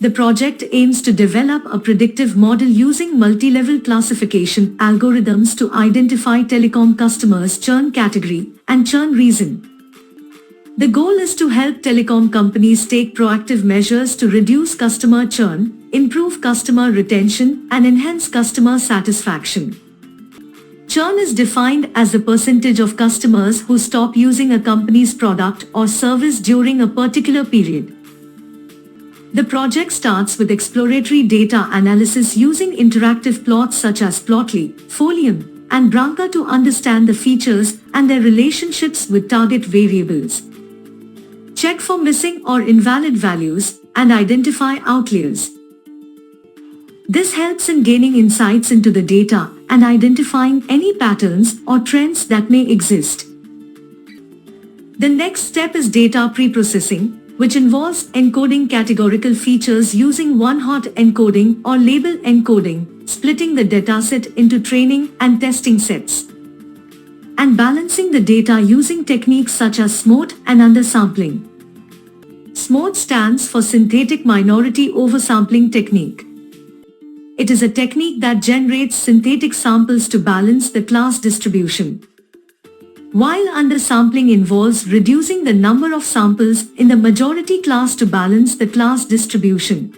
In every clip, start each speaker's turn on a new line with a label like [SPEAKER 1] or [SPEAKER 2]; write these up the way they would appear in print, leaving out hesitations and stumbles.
[SPEAKER 1] The project aims to develop a predictive model using multi-level classification algorithms to identify telecom customers' churn category and churn reason. The goal is to help telecom companies take proactive measures to reduce customer churn, improve customer retention, and enhance customer satisfaction. Churn is defined as the percentage of customers who stop using a company's product or service during a particular period. The project starts with exploratory data analysis using interactive plots such as Plotly, Folium, and Branca to understand the features and their relationships with target variables. Check for missing or invalid values and identify outliers. This helps in gaining insights into the data and identifying any patterns or trends that may exist. The next step is data preprocessing, which involves encoding categorical features using one-hot encoding or label encoding, splitting the dataset into training and testing sets, and balancing the data using techniques such as SMOT and undersampling. SMOT stands for Synthetic Minority Oversampling Technique. It is a technique that generates synthetic samples to balance the class distribution, while undersampling involves reducing the number of samples in the majority class to balance the class distribution.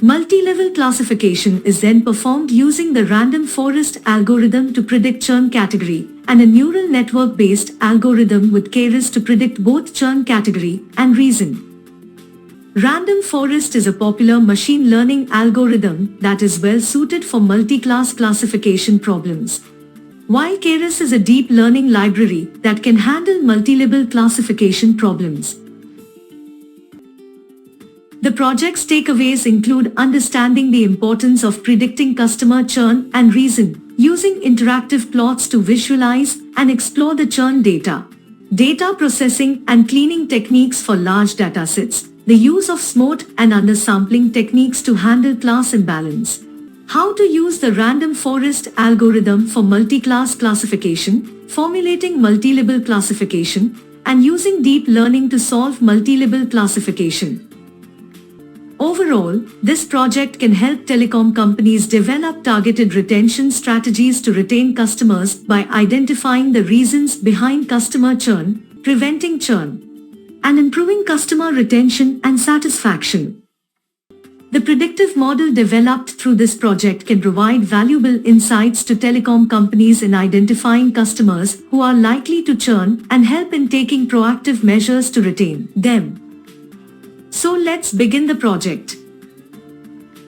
[SPEAKER 1] Multi-level classification is then performed using the random forest algorithm to predict churn category and a neural network-based algorithm with k-ris to predict both churn category and reason. Random forest is a popular machine learning algorithm that is well suited for multi-class classification problems, while k-ris is a deep learning library that can handle multi-level classification problems. The project's takeaways include understanding the importance of predicting customer churn and reason, using interactive plots to visualize and explore the churn data, data processing and cleaning techniques for large datasets, the use of SMOT and undersampling techniques to handle class imbalance, how to use the random forest algorithm for multi-class classification, formulating multi-level classification, and using deep learning to solve multi-level classification. Overall, this project can help telecom companies develop targeted retention strategies to retain customers by identifying the reasons behind customer churn, preventing churn, and improving customer retention and satisfaction. The predictive model developed through this project can provide valuable insights to telecom companies in identifying customers who are likely to churn and help in taking proactive measures to retain them. So let's begin the project.